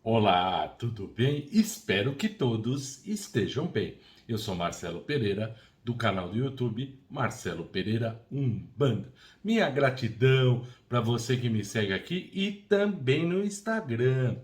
Olá, tudo bem? Espero que todos estejam bem. Eu sou Marcelo Pereira, do canal do YouTube Marcelo Pereira Umbanda. Minha gratidão para você que me segue aqui e também no Instagram.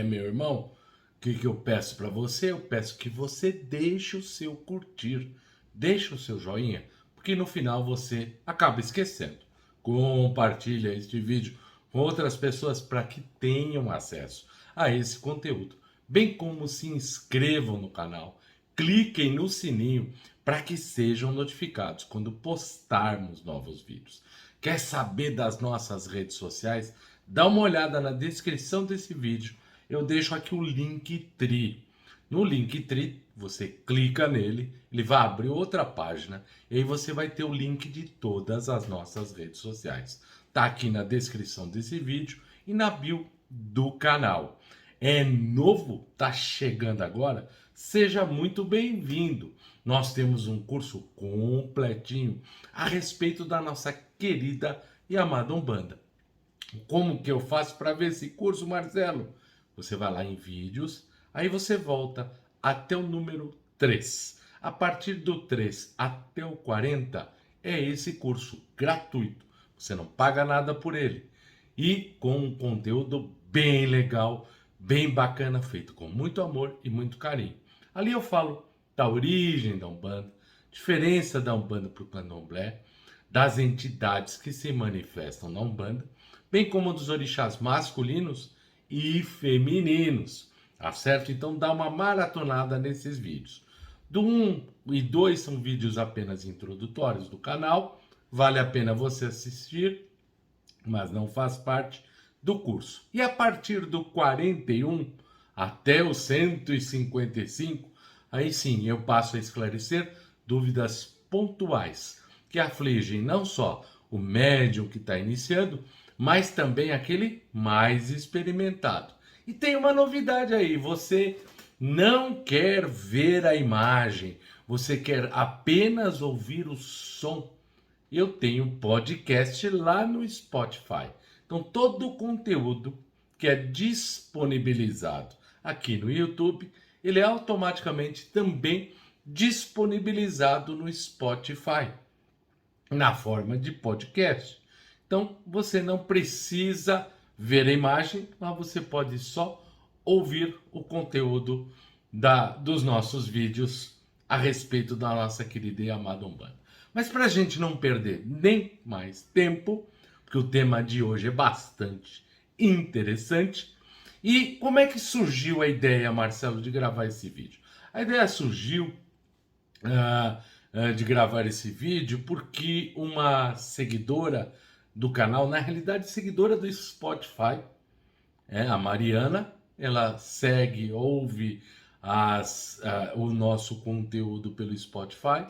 Meu irmão, o que eu peço para você? Eu peço que você deixe o seu curtir, deixe o seu joinha, porque no final você acaba esquecendo. Compartilha este vídeo com outras pessoas para que tenham acesso a esse conteúdo, bem como se inscrevam no canal, cliquem no sininho para que sejam notificados quando postarmos novos vídeos. Quer saber das nossas redes sociais? Dá uma olhada na descrição desse vídeo. Eu deixo aqui o Linktree. No Linktree, você clica nele, ele vai abrir outra página e aí você vai ter o link de todas as nossas redes sociais. Tá aqui na descrição desse vídeo e na bio do canal. É novo? Tá chegando agora? Seja muito bem-vindo. Nós temos um curso completinho a respeito da nossa querida e amada Umbanda. Como que eu faço para ver esse curso, Marcelo? Você vai lá em vídeos, aí você volta até o número 3. A partir do 3 até o 40 é esse curso gratuito. Você não paga nada por ele. E com um conteúdo bem legal, bem bacana, feito com muito amor e muito carinho. Ali eu falo da origem da Umbanda, diferença da Umbanda para o Candomblé, das entidades que se manifestam na Umbanda, bem como dos orixás masculinos e femininos, tá certo? Então dá uma maratonada nesses vídeos. Do 1 e 2 são vídeos apenas introdutórios do canal, vale a pena você assistir, mas não faz parte do curso. E a partir do 41 até o 155, aí sim eu passo a esclarecer dúvidas pontuais que afligem não só o médium que está iniciando, mas também aquele mais experimentado. E tem uma novidade aí: você não quer ver a imagem, você quer apenas ouvir o som. Eu tenho podcast lá no Spotify. Então, todo o conteúdo que é disponibilizado aqui no YouTube, ele é automaticamente também disponibilizado no Spotify, na forma de podcast. Então, você não precisa ver a imagem, mas você pode só ouvir o conteúdo dos nossos vídeos a respeito da nossa querida e amada Umbanda. Mas para a gente não perder nem mais tempo, porque o tema de hoje é bastante interessante. E como é que surgiu a ideia, Marcelo, de gravar esse vídeo? A ideia surgiu de gravar esse vídeo porque uma seguidora do canal, na realidade seguidora do Spotify, a Mariana, ela segue, ouve o nosso conteúdo pelo Spotify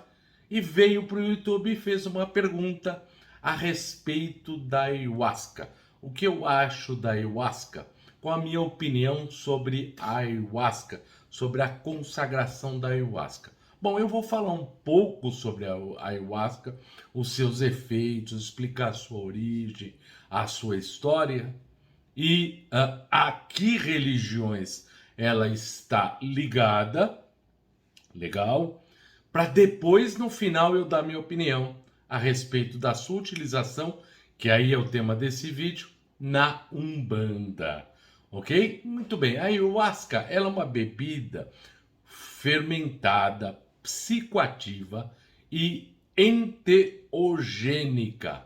e veio para o YouTube e fez uma pergunta a respeito da ayahuasca. O que eu acho da ayahuasca? Qual a minha opinião sobre a ayahuasca, sobre a consagração da ayahuasca? Bom, eu vou falar um pouco sobre a ayahuasca, os seus efeitos, explicar a sua origem, a sua história e a que religiões ela está ligada, legal, para depois no final eu dar minha opinião a respeito da sua utilização, que aí é o tema desse vídeo, na Umbanda. Ok? Muito bem. A ayahuasca, ela é uma bebida fermentada, psicoativa e enteogênica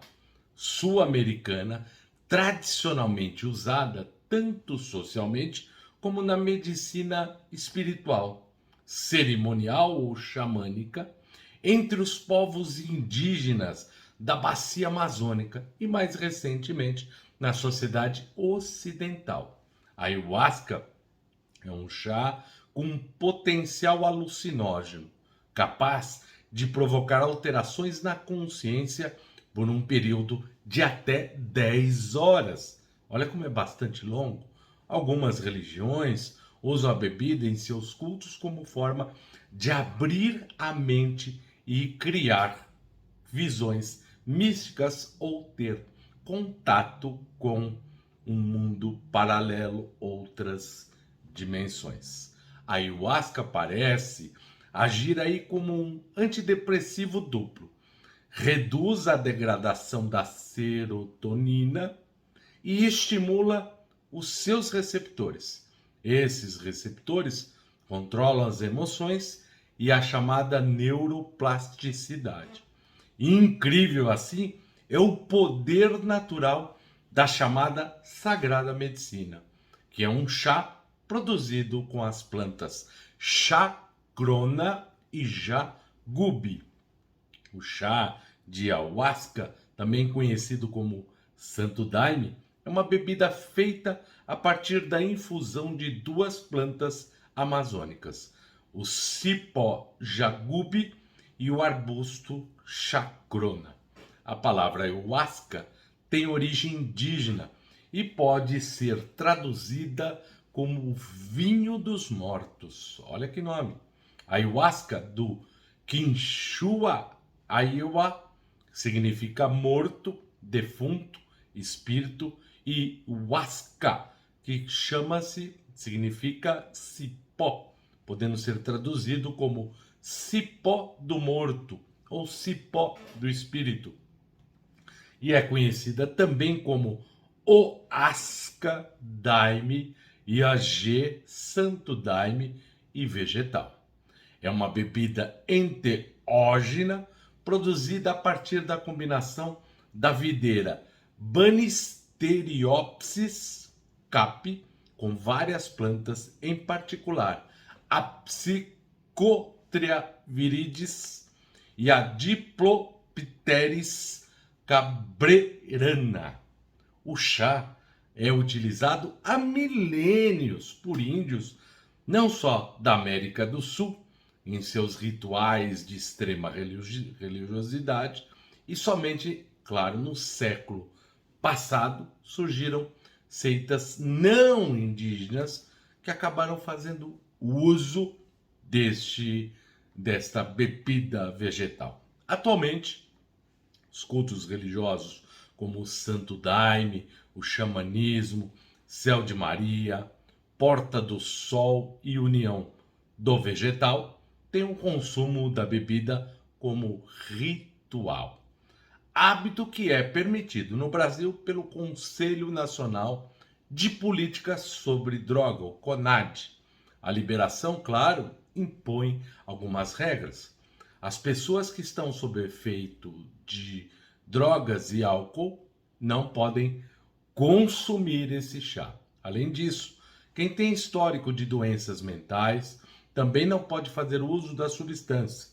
sul-americana, tradicionalmente usada tanto socialmente como na medicina espiritual, cerimonial ou xamânica, entre os povos indígenas da bacia amazônica e, mais recentemente, na sociedade ocidental. A ayahuasca é um chá com potencial alucinógeno, capaz de provocar alterações na consciência por um período de até 10 horas. Olha como é bastante longo. Algumas religiões usam a bebida em seus cultos como forma de abrir a mente e criar visões místicas ou ter contato com um mundo paralelo, outras dimensões. A ayahuasca parece agir aí como um antidepressivo duplo. Reduz a degradação da serotonina e estimula os seus receptores. Esses receptores controlam as emoções e a chamada neuroplasticidade. Incrível assim é o poder natural da chamada Sagrada Medicina, que é um chá produzido com as plantas chacrona e jagubi. O chá de ayahuasca, também conhecido como Santo Daime, é uma bebida feita a partir da infusão de duas plantas amazônicas, o cipó jagubi e o arbusto chacrona. A palavra ayahuasca tem origem indígena e pode ser traduzida como vinho dos mortos. Olha que nome! Ayahuasca do Quinchua Aiwa significa morto, defunto, espírito, e huasca, que significa cipó, podendo ser traduzido como cipó do morto ou cipó do espírito. E é conhecida também como Oasca Daime, Iagê, Santo Daime e vegetal. É uma bebida enteógena produzida a partir da combinação da videira Banisteriopsis capi com várias plantas, em particular a Psychotria viridis e a Diplopteris cabrerana. O chá é utilizado há milênios por índios, não só da América do Sul, em seus rituais de extrema religiosidade, e somente, claro, no século passado surgiram seitas não indígenas que acabaram fazendo uso desta bebida vegetal. Atualmente, os cultos religiosos como o Santo Daime, o xamanismo, Céu de Maria, Porta do Sol e União do Vegetal têm o consumo da bebida como ritual. Hábito que é permitido no Brasil pelo Conselho Nacional de Política sobre Droga, o CONAD. A liberação, claro, impõe algumas regras. As pessoas que estão sob efeito de drogas e álcool não podem consumir esse chá. Além disso, quem tem histórico de doenças mentais também não pode fazer uso da substância.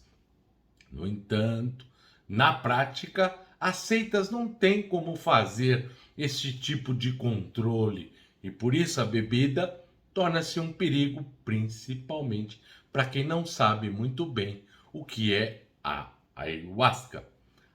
No entanto, na prática, as seitas não têm como fazer esse tipo de controle e por isso a bebida torna-se um perigo, principalmente para quem não sabe muito bem o que é a ayahuasca.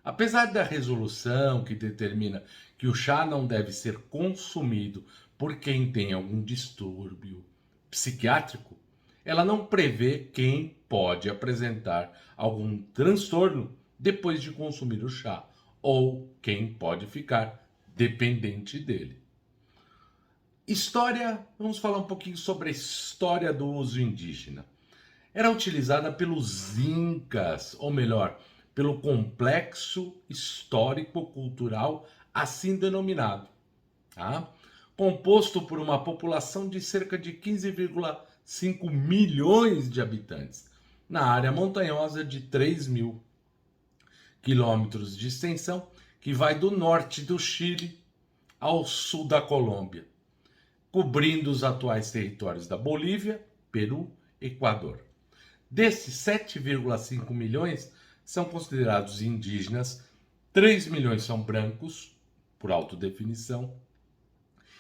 Apesar da resolução que determina que o chá não deve ser consumido por quem tem algum distúrbio psiquiátrico, ela não prevê quem pode apresentar algum transtorno depois de consumir o chá ou quem pode ficar dependente dele. História, vamos falar um pouquinho sobre a história do uso indígena. Era utilizada pelos incas, ou melhor, pelo complexo histórico-cultural assim denominado, tá? Composto por uma população de cerca de 15,5 milhões de habitantes, na área montanhosa de 3 mil quilômetros de extensão, que vai do norte do Chile ao sul da Colômbia, cobrindo os atuais territórios da Bolívia, Peru e Equador. Desses 7,5 milhões são considerados indígenas, 3 milhões são brancos, por autodefinição,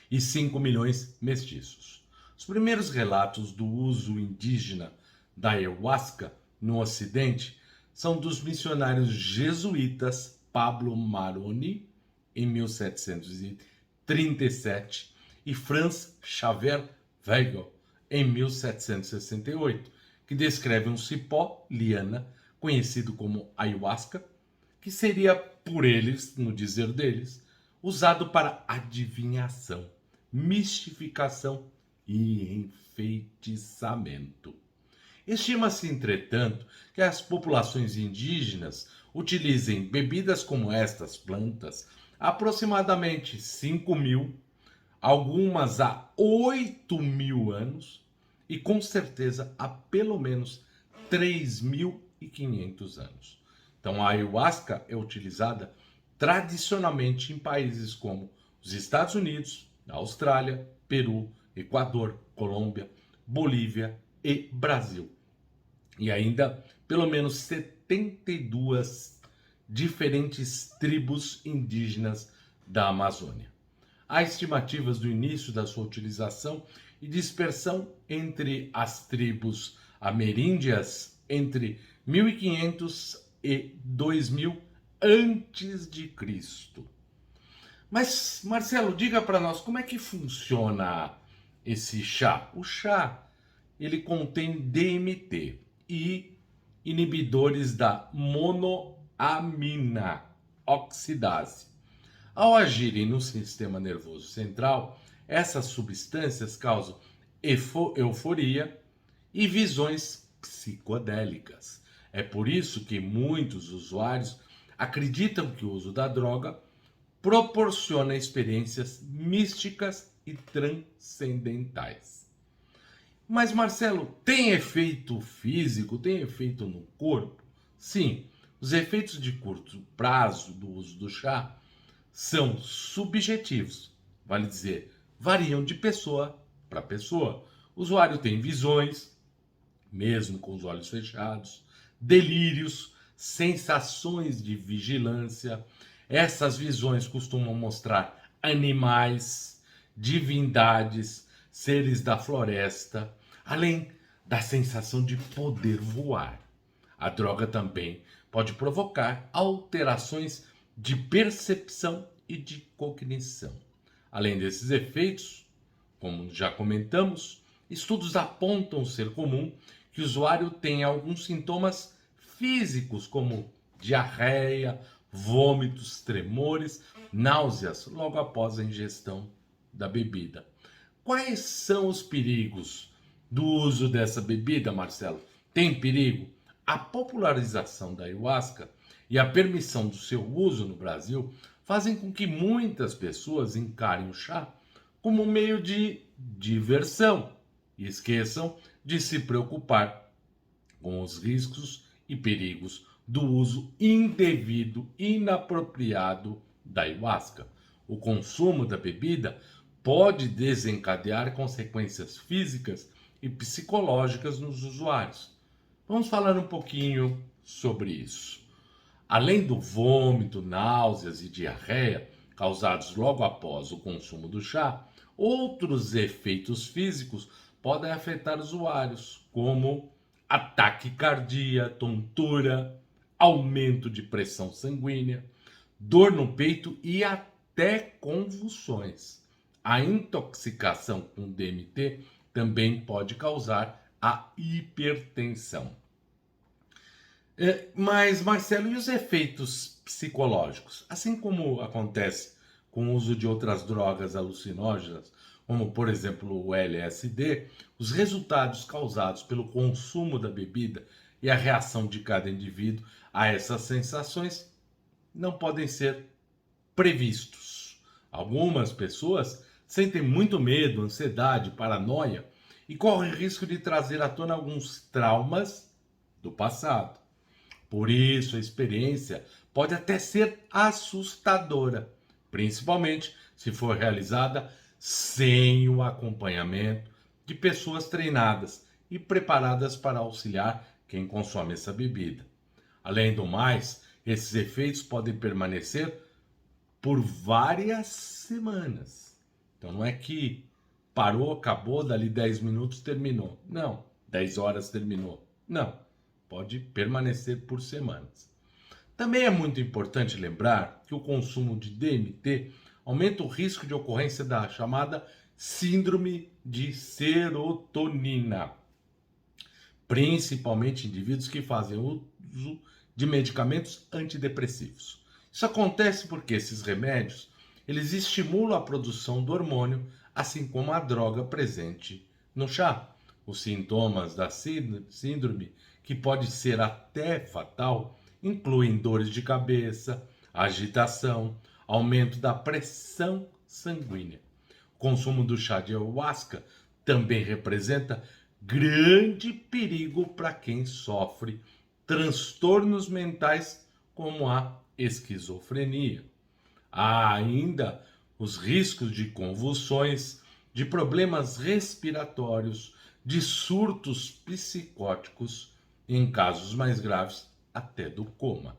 e 5 milhões mestiços. Os primeiros relatos do uso indígena da ayahuasca no Ocidente são dos missionários jesuítas Pablo Maroni, em 1737, e Franz Xaver Weigel, em 1768, que descreve um cipó, liana, conhecido como ayahuasca, que seria, por eles, no dizer deles, usado para adivinhação. mistificação e enfeitiçamento. Estima-se, entretanto, que as populações indígenas utilizem bebidas como estas plantas há aproximadamente 5.000, algumas há 8.000 anos e com certeza há pelo menos 3.500 anos. Então a ayahuasca é utilizada tradicionalmente em países como os Estados Unidos, Austrália, Peru, Equador, Colômbia, Bolívia e Brasil. E ainda pelo menos 72 diferentes tribos indígenas da Amazônia. Há estimativas do início da sua utilização e dispersão entre as tribos ameríndias entre 1500 e 2000 antes de Cristo. Mas, Marcelo, diga para nós como é que funciona esse chá. O chá, ele contém DMT e inibidores da monoamina oxidase. Ao agirem no sistema nervoso central, essas substâncias causam euforia e visões psicodélicas. É por isso que muitos usuários acreditam que o uso da droga proporciona experiências místicas e transcendentais. Mas, Marcelo, tem efeito físico? Tem efeito no corpo? Sim, os efeitos de curto prazo do uso do chá são subjetivos, vale dizer, variam de pessoa para pessoa. O usuário tem visões, mesmo com os olhos fechados, delírios, sensações de vigilância. Essas visões costumam mostrar animais, divindades, seres da floresta, além da sensação de poder voar. A droga também pode provocar alterações de percepção e de cognição. Além desses efeitos, como já comentamos, estudos apontam ser comum que o usuário tenha alguns sintomas físicos, como diarreia, vômitos, tremores, náuseas, logo após a ingestão da bebida. Quais são os perigos do uso dessa bebida, Marcelo? Tem perigo? A popularização da ayahuasca e a permissão do seu uso no Brasil fazem com que muitas pessoas encarem o chá como um meio de diversão e esqueçam de se preocupar com os riscos e perigos do uso indevido, inapropriado da ayahuasca. O consumo da bebida pode desencadear consequências físicas e psicológicas nos usuários. Vamos falar um pouquinho sobre isso. Além do vômito, náuseas e diarreia causados logo após o consumo do chá, outros efeitos físicos podem afetar usuários, como ataque cardíaco, tontura, aumento de pressão sanguínea, dor no peito e até convulsões. A intoxicação com DMT também pode causar a hipertensão. Mas, Marcelo, e os efeitos psicológicos? Assim como acontece com o uso de outras drogas alucinógenas, como por exemplo o LSD, os resultados causados pelo consumo da bebida e a reação de cada indivíduo a essas sensações não podem ser previstos. Algumas pessoas sentem muito medo, ansiedade, paranoia e correm risco de trazer à tona alguns traumas do passado. Por isso, a experiência pode até ser assustadora, principalmente se for realizada sem o acompanhamento de pessoas treinadas e preparadas para auxiliar quem consome essa bebida. Além do mais, esses efeitos podem permanecer por várias semanas. Então não é que parou, acabou, dali 10 minutos terminou. Não, 10 horas terminou. Não, pode permanecer por semanas. Também é muito importante lembrar que o consumo de DMT aumenta o risco de ocorrência da chamada síndrome de serotonina, principalmente indivíduos que fazem uso de medicamentos antidepressivos. Isso acontece porque esses remédios eles estimulam a produção do hormônio assim como a droga presente no chá. Os sintomas da síndrome, que pode ser até fatal, incluem dores de cabeça, agitação, aumento da pressão sanguínea. O consumo do chá de ayahuasca também representa grande perigo para quem sofre transtornos mentais como a esquizofrenia. Há ainda os riscos de convulsões, de problemas respiratórios, de surtos psicóticos, em casos mais graves, até do coma.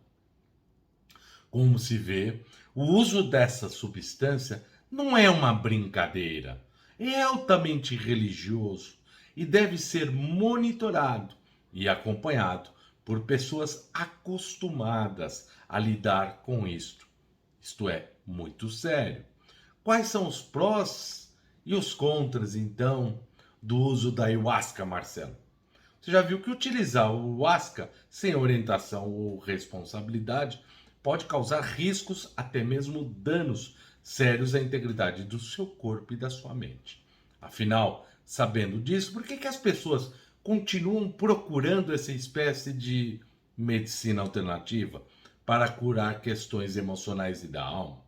Como se vê, o uso dessa substância não é uma brincadeira, é altamente religioso e deve ser monitorado e acompanhado por pessoas acostumadas a lidar com isto. Isto é muito sério. Quais são os prós e os contras, então, do uso da ayahuasca, Marcelo? Você já viu que utilizar o ayahuasca sem orientação ou responsabilidade pode causar riscos, até mesmo danos sérios à integridade do seu corpo e da sua mente. Afinal, sabendo disso, por que as pessoas continuam procurando essa espécie de medicina alternativa para curar questões emocionais e da alma?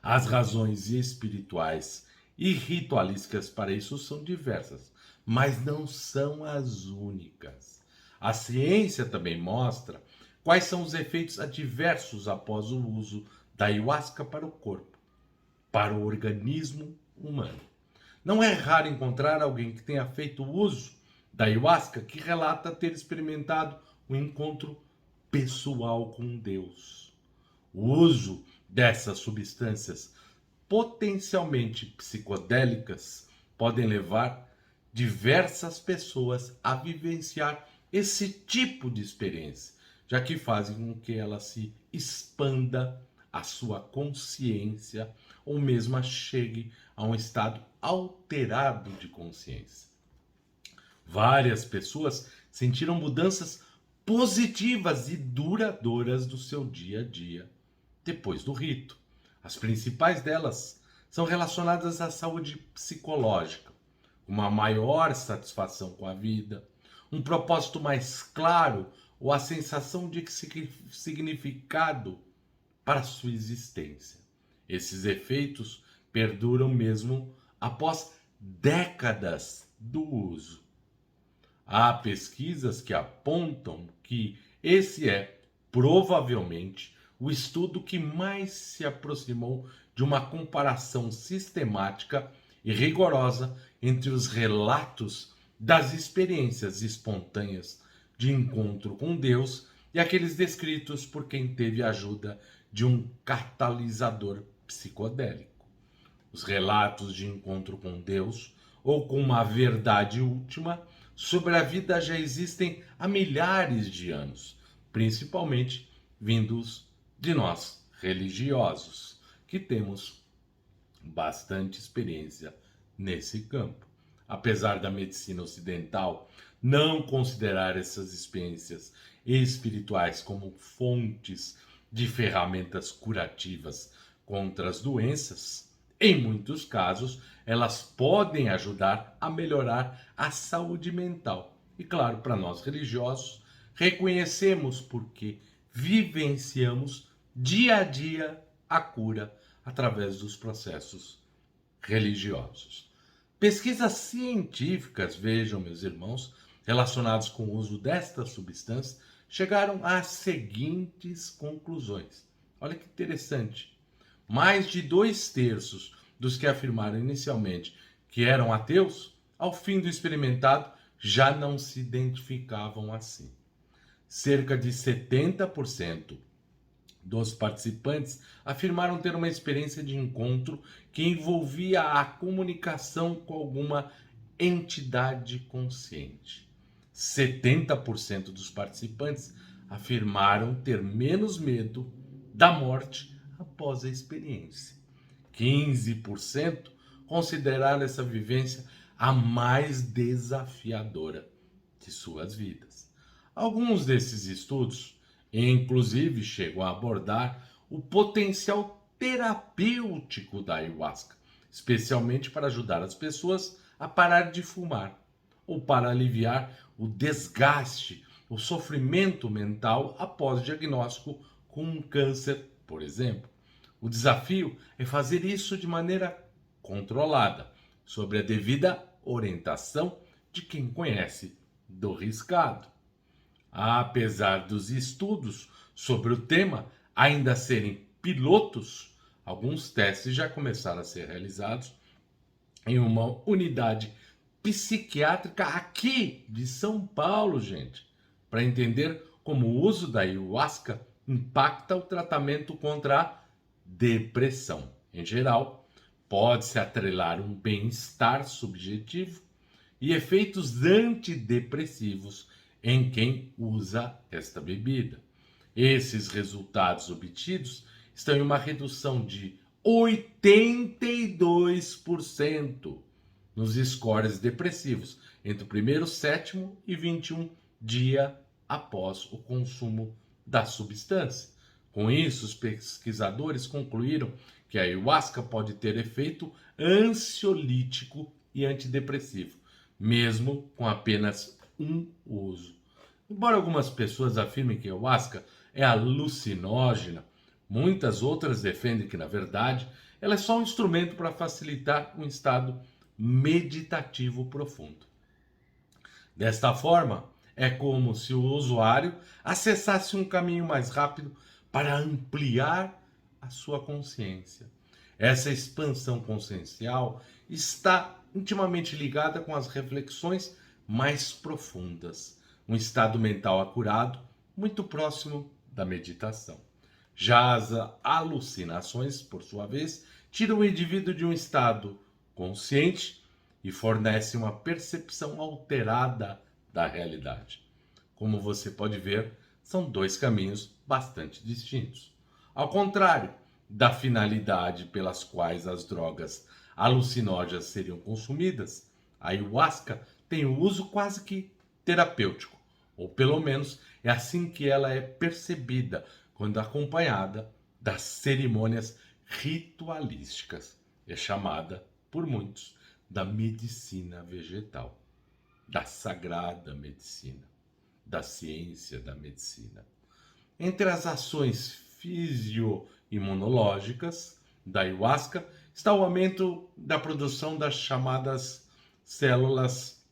As razões espirituais e ritualísticas para isso são diversas, mas não são as únicas. A ciência também mostra quais são os efeitos adversos após o uso da ayahuasca para o corpo, para o organismo humano. Não é raro encontrar alguém que tenha feito uso da ayahuasca que relata ter experimentado um encontro pessoal com Deus. O uso dessas substâncias potencialmente psicodélicas podem levar diversas pessoas a vivenciar esse tipo de experiência, já que fazem com que ela se expanda a sua consciência ou mesmo chegue a um estado alterado de consciência. Várias pessoas sentiram mudanças positivas e duradouras do seu dia a dia depois do rito. As principais delas são relacionadas à saúde psicológica, uma maior satisfação com a vida, um propósito mais claro ou a sensação de significado para a sua existência. Esses efeitos perduram mesmo após décadas do uso. Há pesquisas que apontam que esse é provavelmente o estudo que mais se aproximou de uma comparação sistemática e rigorosa entre os relatos das experiências espontâneas de encontro com Deus e aqueles descritos por quem teve a ajuda de um catalisador psicodélico. Os relatos de encontro com Deus ou com uma verdade última sobre a vida já existem há milhares de anos, principalmente vindos de nós religiosos, que temos bastante experiência nesse campo. Apesar da medicina ocidental não considerar essas experiências espirituais como fontes de ferramentas curativas contra as doenças, em muitos casos elas podem ajudar a melhorar a saúde mental. E claro, para nós religiosos, reconhecemos porque vivenciamos dia a dia a cura através dos processos religiosos. Pesquisas científicas, vejam, meus irmãos, relacionadas com o uso desta substância, chegaram às seguintes conclusões. Olha que interessante. Mais de 2/3 dos que afirmaram inicialmente que eram ateus, ao fim do experimentado, já não se identificavam assim. Cerca de 70% dos participantes afirmaram ter uma experiência de encontro que envolvia a comunicação com alguma entidade consciente. 70% dos participantes afirmaram ter menos medo da morte após a experiência. 15% consideraram essa vivência a mais desafiadora de suas vidas. Alguns desses estudos, inclusive, chegam a abordar o potencial terapêutico da ayahuasca, especialmente para ajudar as pessoas a parar de fumar ou para aliviar o desgaste, o sofrimento mental após diagnóstico com um câncer, por exemplo. O desafio é fazer isso de maneira controlada, sob a devida orientação de quem conhece do riscado. Apesar dos estudos sobre o tema ainda serem pilotos, alguns testes já começaram a ser realizados em uma unidade psiquiátrica aqui de São Paulo, gente, para entender como o uso da ayahuasca impacta o tratamento contra a depressão. Em geral, pode-se atrelar um bem-estar subjetivo e efeitos antidepressivos em quem usa esta bebida. Esses resultados obtidos estão em uma redução de 82% nos scores depressivos entre o primeiro, sétimo e 21 dia após o consumo da substância. Com isso, os pesquisadores concluíram que a ayahuasca pode ter efeito ansiolítico e antidepressivo, mesmo com apenas um uso. Embora algumas pessoas afirmem que a ayahuasca é alucinógena, muitas outras defendem que, na verdade, ela é só um instrumento para facilitar um estado meditativo profundo. Desta forma, é como se o usuário acessasse um caminho mais rápido para ampliar a sua consciência. Essa expansão consciencial está intimamente ligada com as reflexões mais profundas, um estado mental acurado, muito próximo da meditação. Já as alucinações, por sua vez, tiram o indivíduo de um estado consciente e fornecem uma percepção alterada da realidade. Como você pode ver, são dois caminhos bastante distintos. Ao contrário da finalidade pelas quais as drogas alucinógenas seriam consumidas, a ayahuasca tem um uso quase que terapêutico, ou pelo menos é assim que ela é percebida quando acompanhada das cerimônias ritualísticas. É chamada, por muitos, da medicina vegetal, da sagrada medicina, da ciência da medicina. Entre as ações fisicoimunológicas da ayahuasca está o aumento da produção das chamadas células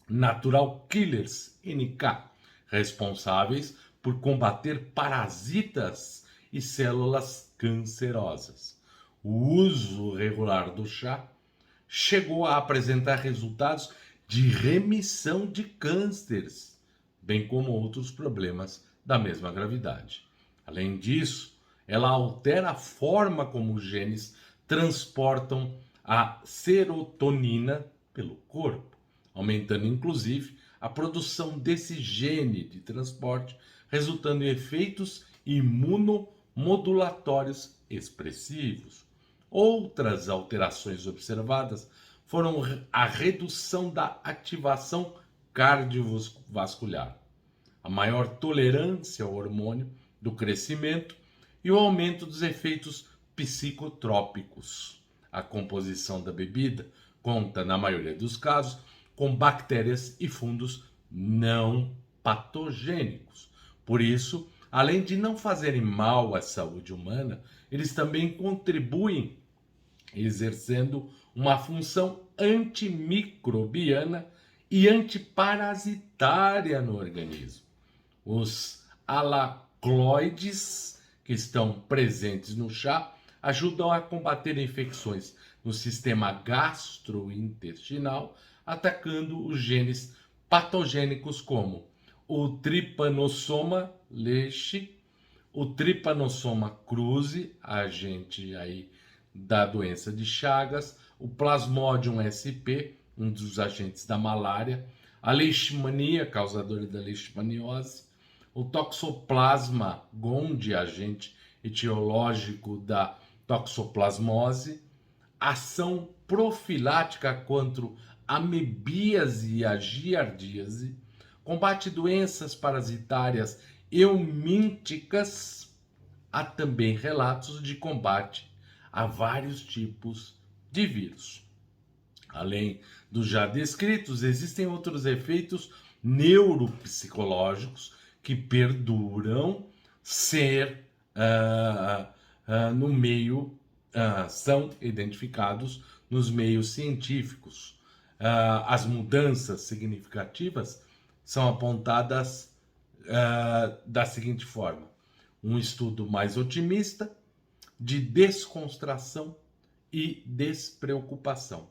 natural killers, NK, responsáveis por combater parasitas e células cancerosas. O uso regular do chá chegou a apresentar resultados de remissão de cânceres, bem como outros problemas da mesma gravidade. Além disso, ela altera a forma como os genes transportam a serotonina pelo corpo, aumentando inclusive a produção desse gene de transporte, resultando em efeitos imunomodulatórios expressivos. Outras alterações observadas foram a redução da ativação cardiovascular, a maior tolerância ao hormônio do crescimento e o aumento dos efeitos psicotrópicos. A composição da bebida conta, na maioria dos casos, com bactérias e fungos não patogênicos. Por isso, além de não fazerem mal à saúde humana, eles também contribuem exercendo uma função antimicrobiana e antiparasitária no organismo. Os alacaloides que estão presentes no chá ajudam a combater infecções no sistema gastrointestinal, atacando os genes patogênicos como o Trypanosoma leishmaniasis, o Trypanosoma cruzi, agente aí da doença de Chagas, o Plasmodium sp, um dos agentes da malária, a leishmania, causadora da leishmaniose, o Toxoplasma gondii, agente etiológico da toxoplasmose, ação profilática contra a amebíase e a giardíase, combate doenças parasitárias eumínticas. Há também relatos de combate a vários tipos de vírus. Além dos já descritos, existem outros efeitos neuropsicológicos que perduram ser no meio, são identificados nos meios científicos. As mudanças significativas são apontadas da seguinte forma: um estudo mais otimista, de descontração e despreocupação.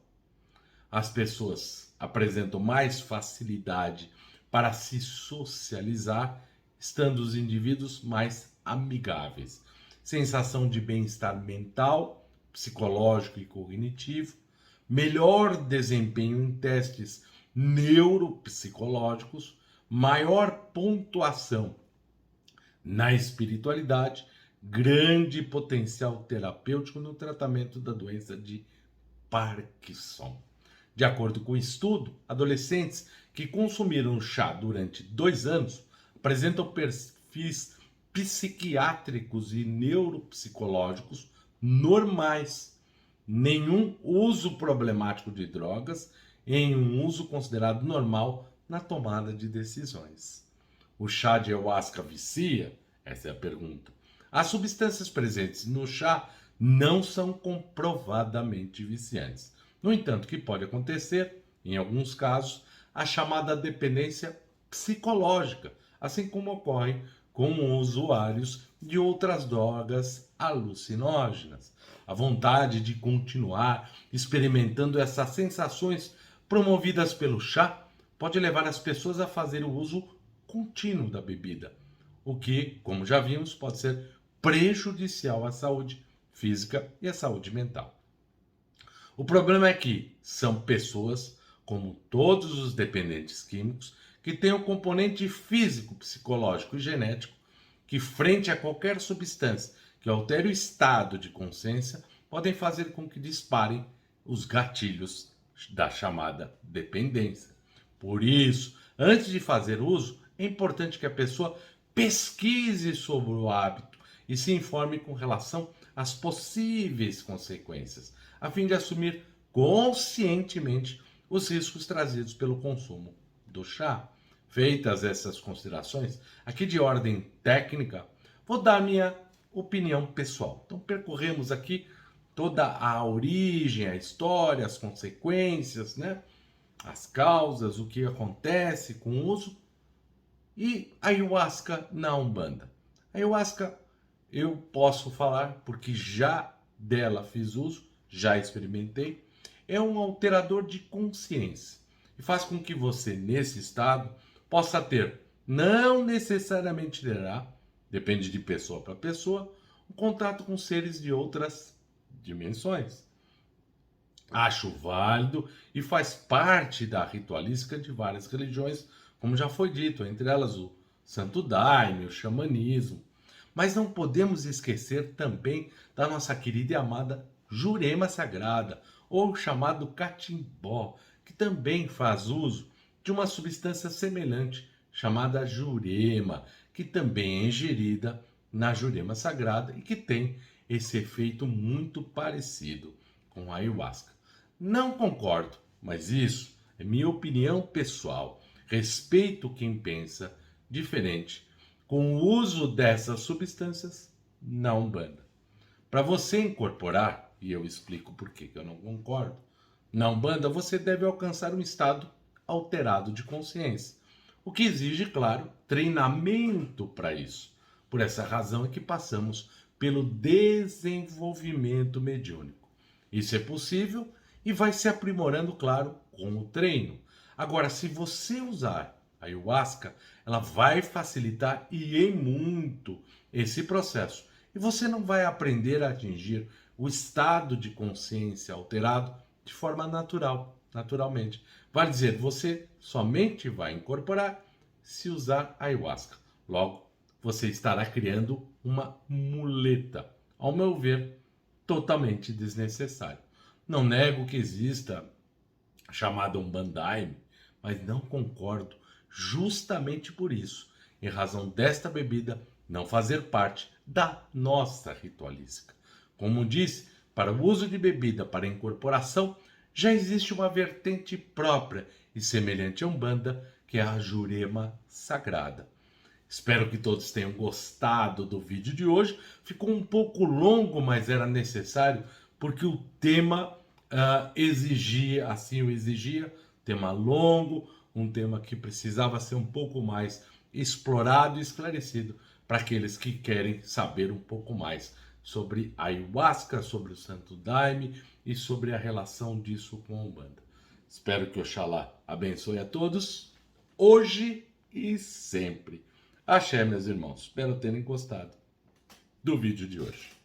As pessoas apresentam mais facilidade para se socializar, estando os indivíduos mais amigáveis. Sensação de bem-estar mental, psicológico e cognitivo, melhor desempenho em testes neuropsicológicos, maior pontuação na espiritualidade, grande potencial terapêutico no tratamento da doença de Parkinson. De acordo com o estudo, adolescentes que consumiram chá durante 2 anos apresentam perfis psiquiátricos e neuropsicológicos normais. Nenhum uso problemático de drogas em um uso considerado normal na tomada de decisões. O chá de ayahuasca vicia? Essa é a pergunta. As substâncias presentes no chá não são comprovadamente viciantes. No entanto, o que pode acontecer, em alguns casos, a chamada dependência psicológica, assim como ocorre com usuários de outras drogas alucinógenas. A vontade de continuar experimentando essas sensações promovidas pelo chá pode levar as pessoas a fazer o uso contínuo da bebida, o que, como já vimos, pode ser prejudicial à saúde física e à saúde mental. O problema é que são pessoas, como todos os dependentes químicos, que têm o componente físico, psicológico e genético, que frente a qualquer substância que altere o estado de consciência, podem fazer com que disparem os gatilhos da chamada dependência. Por isso, antes de fazer uso, é importante que a pessoa pesquise sobre o hábito e se informe com relação às possíveis consequências, a fim de assumir conscientemente os riscos trazidos pelo consumo do chá. Feitas essas considerações, aqui de ordem técnica, vou dar minha opinião pessoal. Então, percorremos aqui toda a origem, a história, as consequências, né? As causas, o que acontece com o uso e a ayahuasca na Umbanda. A ayahuasca eu posso falar porque já dela fiz uso, já experimentei, é um alterador de consciência e faz com que você, nesse estado, possa ter, não necessariamente terá, depende de pessoa para pessoa, um contato com seres de outras dimensões. Acho válido e faz parte da ritualística de várias religiões, como já foi dito, entre elas o Santo Daime, o xamanismo. Mas não podemos esquecer também da nossa querida e amada Jurema Sagrada, ou chamado catimbó, que também faz uso de uma substância semelhante, chamada jurema, que também é ingerida na Jurema Sagrada e que tem esse efeito muito parecido com a ayahuasca. Não concordo, mas isso é minha opinião pessoal. Respeito quem pensa diferente com o uso dessas substâncias na Umbanda. Para você incorporar, e eu explico por que eu não concordo, na Umbanda você deve alcançar um estado alterado de consciência, o que exige, claro, treinamento para isso. Por essa razão é que passamos pelo desenvolvimento mediúnico. Isso é possível e vai se aprimorando, claro, com o treino. Agora, se você usar a ayahuasca, ela vai facilitar e em muito esse processo. E você não vai aprender a atingir o estado de consciência alterado de forma naturalmente. Vai dizer, você somente vai incorporar se usar a ayahuasca. Logo, você estará criando uma muleta, ao meu ver, totalmente desnecessário. Não nego que exista a chamada Umbandaime, mas não concordo justamente por isso, em razão desta bebida não fazer parte da nossa ritualística. Como disse, para o uso de bebida para incorporação, já existe uma vertente própria e semelhante à Umbanda, que é a Jurema Sagrada. Espero que todos tenham gostado do vídeo de hoje. Ficou um pouco longo, mas era necessário porque o tema exigia, assim o exigia, tema longo, um tema que precisava ser um pouco mais explorado e esclarecido para aqueles que querem saber um pouco mais sobre a ayahuasca, sobre o Santo Daime e sobre a relação disso com a Umbanda. Espero que Oxalá abençoe a todos, hoje e sempre. Axé, meus irmãos. Espero terem gostado do vídeo de hoje.